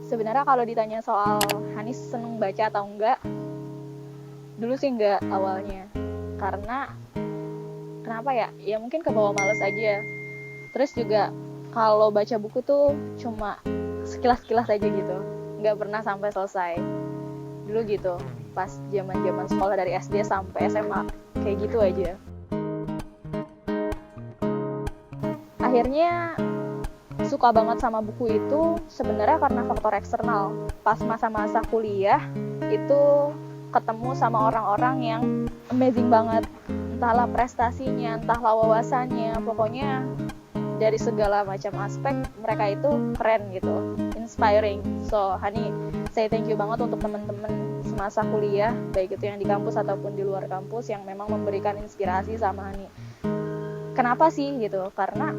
Sebenarnya kalau ditanya soal Hanis seneng baca atau enggak, dulu sih enggak awalnya. Karena kenapa ya? Ya mungkin kebawa males aja. Terus juga kalau baca buku tuh cuma sekilas-sekilas aja gitu. Enggak pernah sampai selesai. Dulu gitu, pas zaman-zaman sekolah dari SD sampai SMA, kayak gitu aja. Akhirnya suka banget sama buku itu sebenarnya karena faktor eksternal. Pas masa-masa kuliah itu ketemu sama orang-orang yang amazing banget, entahlah prestasinya, entahlah wawasannya, pokoknya dari segala macam aspek mereka itu keren gitu, inspiring. So Hani say thank you banget untuk teman-teman semasa kuliah, baik itu yang di kampus ataupun di luar kampus, yang memang memberikan inspirasi sama Hani. Kenapa sih gitu? Karena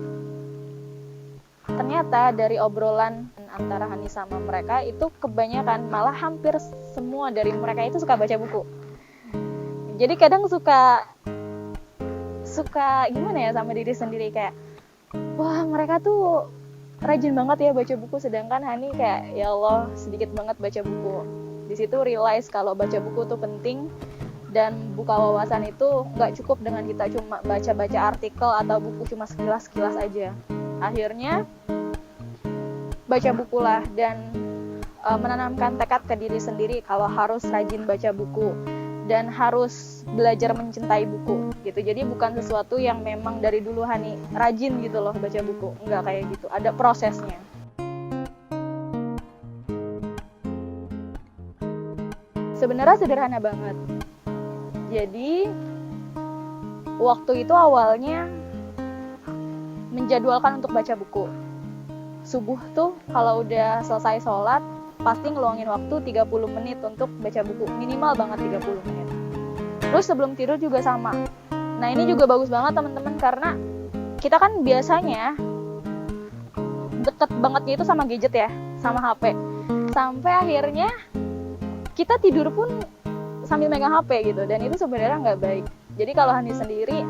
ternyata dari obrolan antara Hani sama mereka itu kebanyakan, malah hampir semua dari mereka itu suka baca buku. Jadi kadang suka gimana ya sama diri sendiri, kayak wah mereka tuh rajin banget ya baca buku, sedangkan Hani kayak ya Allah sedikit banget baca buku. Di situ realize kalau baca buku tuh penting, dan buka wawasan itu nggak cukup dengan kita cuma baca-baca artikel atau buku cuma sekilas-sekilas aja. Akhirnya baca buku lah, dan menanamkan tekad ke diri sendiri kalau harus rajin baca buku dan harus belajar mencintai buku gitu. Jadi bukan sesuatu yang memang dari dulu Hani rajin gitu loh baca buku, enggak kayak gitu, ada prosesnya. Sebenarnya sederhana banget. Jadi waktu itu awalnya menjadwalkan untuk baca buku. Subuh tuh kalau udah selesai sholat pasti ngeluangin waktu 30 menit untuk baca buku, minimal banget 30 menit. Terus sebelum tidur juga sama. Nah ini juga bagus banget teman-teman, karena kita kan biasanya deket bangetnya itu sama gadget ya, sama HP, sampai akhirnya kita tidur pun sambil megang HP gitu, dan itu sebenarnya nggak baik. Jadi kalau Hani sendiri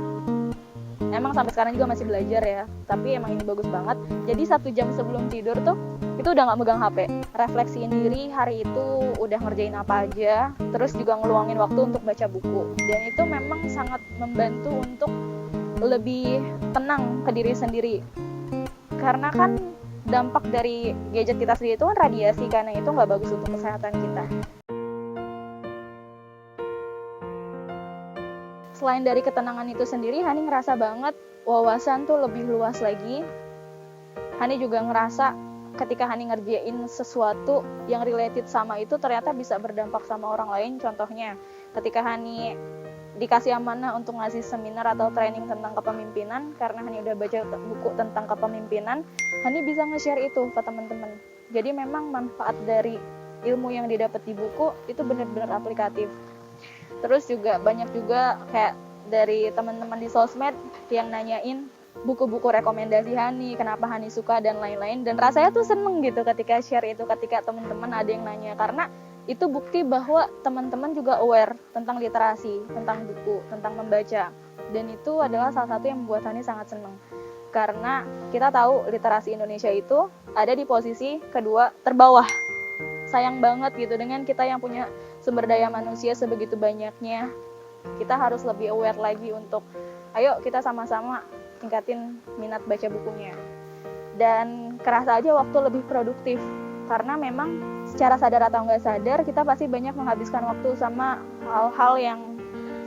emang sampai sekarang juga masih belajar ya, tapi emang ini bagus banget. Jadi 1 jam sebelum tidur tuh itu udah nggak megang HP, refleksiin diri hari itu udah ngerjain apa aja, terus juga ngeluangin waktu untuk baca buku. Dan itu memang sangat membantu untuk lebih tenang ke diri sendiri, karena kan dampak dari gadget kita sendiri itu kan radiasi, karena itu nggak bagus untuk kesehatan kita. Selain dari ketenangan itu sendiri, Hani ngerasa banget wawasan tuh lebih luas lagi. Hani juga ngerasa ketika Hani ngerjain sesuatu yang related sama itu, ternyata bisa berdampak sama orang lain. Contohnya, ketika Hani dikasih amanah untuk ngasih seminar atau training tentang kepemimpinan, karena Hani udah baca buku tentang kepemimpinan, Hani bisa nge-share itu ke teman-teman. Jadi memang manfaat dari ilmu yang didapat di buku itu benar-benar aplikatif. Terus juga banyak juga kayak dari teman-teman di sosmed yang nanyain buku-buku rekomendasi Hani, kenapa Hani suka dan lain-lain. Dan rasanya tuh seneng gitu ketika share itu, ketika teman-teman ada yang nanya, karena itu bukti bahwa teman-teman juga aware tentang literasi, tentang buku, tentang membaca. Dan itu adalah salah satu yang membuat Hani sangat seneng, karena kita tahu literasi Indonesia itu ada di posisi kedua terbawah. Sayang banget gitu, dengan kita yang punya sumber daya manusia sebegitu banyaknya, kita harus lebih aware lagi untuk ayo kita sama-sama tingkatin minat baca bukunya. Dan kerasa aja waktu lebih produktif, karena memang secara sadar atau nggak sadar kita pasti banyak menghabiskan waktu sama hal-hal yang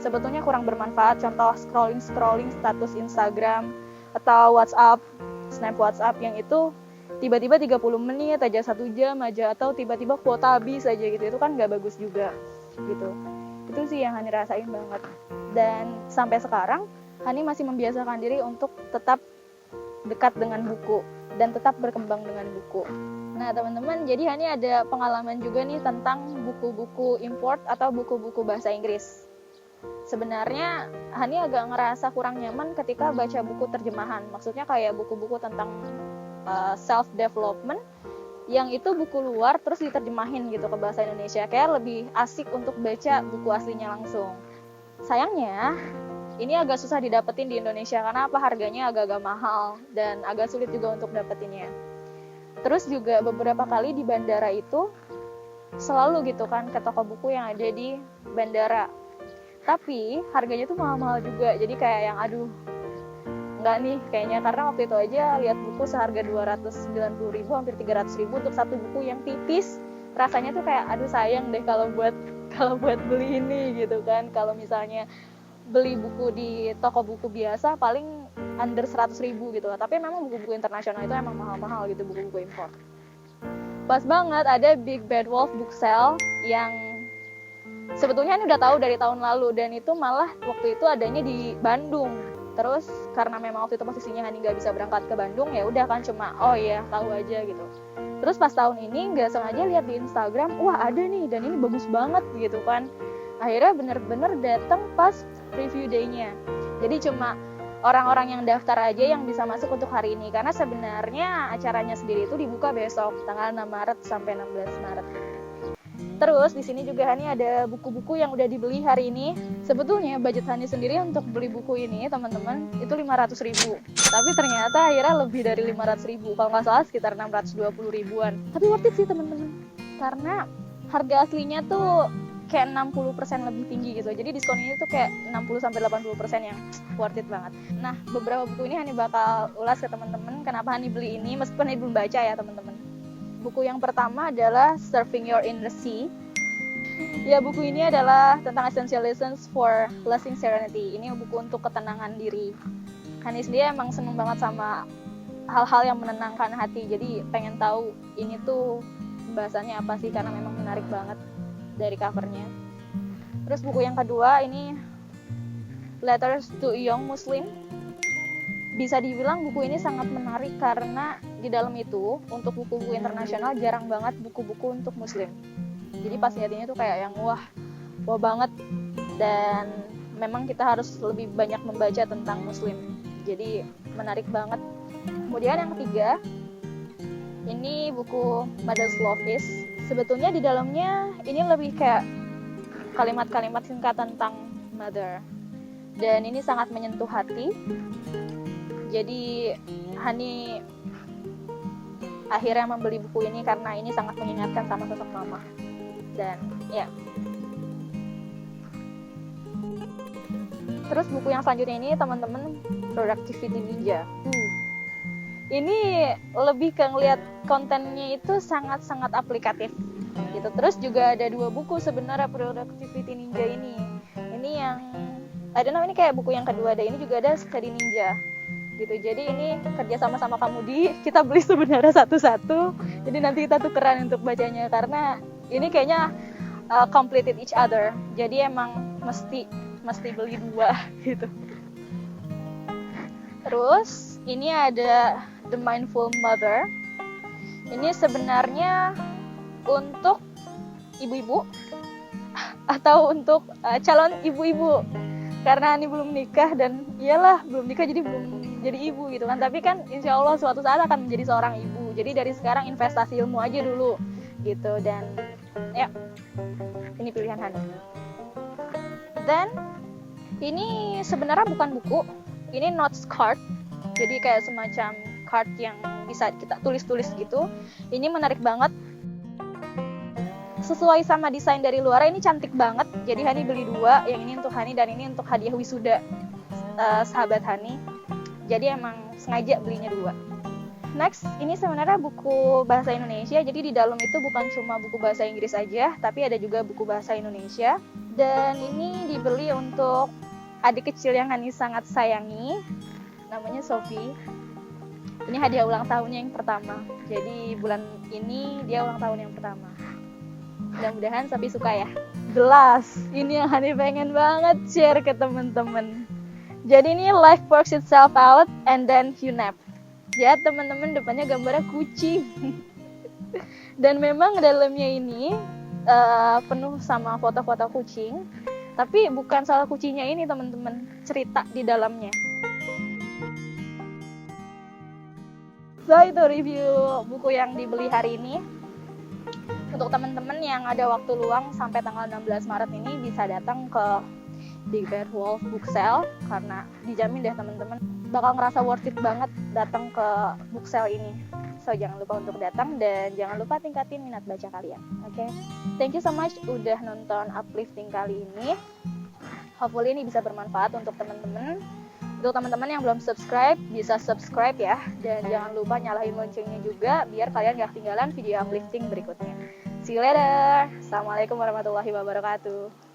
sebetulnya kurang bermanfaat. Contoh scrolling status Instagram atau WhatsApp, snap WhatsApp yang itu tiba-tiba 30 menit aja, 1 jam aja, atau tiba-tiba kuota habis aja gitu. Itu kan nggak bagus juga gitu. Itu sih yang Hani rasain banget. Dan sampai sekarang Hani masih membiasakan diri untuk tetap dekat dengan buku dan tetap berkembang dengan buku. Nah teman-teman, jadi Hani ada pengalaman juga nih tentang buku-buku import atau buku-buku bahasa Inggris. Sebenarnya Hani agak ngerasa kurang nyaman ketika baca buku terjemahan. Maksudnya kayak buku-buku tentang self-development yang itu buku luar terus diterjemahin gitu ke bahasa Indonesia. Kayak lebih asik untuk baca buku aslinya langsung. Sayangnya ini agak susah didapetin di Indonesia, karena apa? Harganya agak-agak mahal dan agak sulit juga untuk dapetinnya. Terus juga beberapa kali di bandara itu selalu gitu kan ke toko buku yang ada di bandara. Tapi harganya tuh mahal-mahal juga. Jadi kayak yang aduh, nggak nih kayaknya, karena waktu itu aja lihat buku seharga 290.000 hampir 300.000 untuk satu buku yang tipis. Rasanya tuh kayak aduh sayang deh kalau buat beli ini gitu kan. Kalau misalnya beli buku di toko buku biasa paling under 100.000 gitu. Tapi memang buku-buku internasional itu emang mahal-mahal gitu, buku-buku impor. Pas banget ada Big Bad Wolf Book Sale yang sebetulnya ini udah tahu dari tahun lalu, dan itu malah waktu itu adanya di Bandung. Terus karena memang waktu itu posisinya Hani nggak bisa berangkat ke Bandung, ya udah kan cuma oh iya tahu aja gitu. Terus pas tahun ini nggak sengaja lihat di Instagram, wah ada nih dan ini bagus banget gitu kan. Akhirnya bener-bener datang pas review day-nya. Jadi cuma orang-orang yang daftar aja yang bisa masuk untuk hari ini, karena sebenarnya acaranya sendiri itu dibuka besok tanggal 6 Maret sampai 16 Maret. Terus di sini juga Hani ada buku-buku yang udah dibeli hari ini. Sebetulnya budget Hani sendiri untuk beli buku ini teman-teman itu 500.000. Tapi ternyata akhirnya lebih dari 500.000. Kalau nggak salah sekitar 620.000-an. Tapi worth it sih teman-teman. Karena harga aslinya tuh kayak 60% lebih tinggi gitu. Jadi diskon ini tuh kayak 60-80% yang worth it banget. Nah, beberapa buku ini Hani bakal ulas ke teman-teman kenapa Hani beli ini meskipun Hani belum baca ya teman-teman. Buku yang pertama adalah Surfing Your Inner Sea. Ya, buku ini adalah tentang Essential Lessons for Lasting Serenity. Ini buku untuk ketenangan diri. Hani sendiri emang seneng banget sama hal-hal yang menenangkan hati. Jadi pengen tahu ini tuh bahasannya apa sih, karena memang menarik banget dari covernya. Terus buku yang kedua ini Letters to a Young Muslim. Bisa dibilang buku ini sangat menarik karena di dalam itu untuk buku-buku internasional jarang banget buku-buku untuk muslim. Jadi pas lihat ini tuh kayak yang wah banget, dan memang kita harus lebih banyak membaca tentang muslim. Jadi menarik banget. Kemudian yang ketiga ini buku Mother's Love Is. Sebetulnya di dalamnya ini lebih kayak kalimat-kalimat singkat tentang mother, dan ini sangat menyentuh hati. Jadi Hani akhirnya membeli buku ini karena ini sangat mengingatkan sama sosok mama. Dan ya. Terus buku yang selanjutnya ini teman-teman Productivity Ninja. Ini lebih ke ngeliat kontennya itu sangat-sangat aplikatif gitu. Terus juga ada 2 buku sebenarnya Productivity Ninja ini. Ini yang ini kayak buku yang kedua, ada ini juga ada Study Ninja gitu. Jadi ini kerja sama-sama kamu kita beli sebenarnya satu-satu. Jadi nanti kita tukeran untuk bacanya karena ini kayaknya completed each other. Jadi emang mesti beli 2 gitu. Terus ini ada The Mindful Mother. Ini sebenarnya untuk ibu-ibu atau untuk calon ibu-ibu. Karena ini belum nikah, dan iyalah belum nikah jadi belum jadi ibu gitu kan. Tapi kan insya Allah suatu saat akan menjadi seorang ibu. Jadi dari sekarang investasi ilmu aja dulu gitu. Dan ya ini pilihan Hani. Dan ini sebenarnya bukan buku, ini notes card. Jadi kayak semacam card yang bisa kita tulis-tulis gitu. Ini menarik banget. Sesuai sama desain dari luar, ini cantik banget. Jadi Hani beli 2, yang ini untuk Hani dan ini untuk hadiah wisuda sahabat Hani. Jadi emang sengaja belinya 2. Next, ini sebenarnya buku bahasa Indonesia. Jadi di dalam itu bukan cuma buku bahasa Inggris aja, tapi ada juga buku bahasa Indonesia. Dan ini dibeli untuk adik kecil yang Hani sangat sayangi, namanya Sophie. Ini hadiah ulang tahunnya yang pertama. Jadi bulan ini dia ulang tahun yang pertama. Mudah-mudahan Sophie suka ya. Gelas, ini yang Hani pengen banget share ke temen-temen. Jadi ini life works itself out and then you nap. Ya teman-teman, depannya gambarnya kucing. Dan memang dalamnya ini penuh sama foto-foto kucing. Tapi bukan soal kucingnya ini teman-teman, cerita di dalamnya. So itu review buku yang dibeli hari ini. Untuk teman-teman yang ada waktu luang sampai tanggal 16 Maret ini bisa datang ke di Bad Wolf Book Sale, karena dijamin deh teman-teman bakal ngerasa worth it banget datang ke book sale ini. So jangan lupa untuk datang dan jangan lupa tingkatin minat baca kalian. Oke. Thank you so much udah nonton uplifting kali ini. Hopefully ini bisa bermanfaat untuk teman-teman. Untuk teman-teman yang belum subscribe, bisa subscribe ya. Dan jangan lupa nyalain loncengnya juga biar kalian gak ketinggalan video uplifting berikutnya. See you later. Assalamualaikum warahmatullahi wabarakatuh.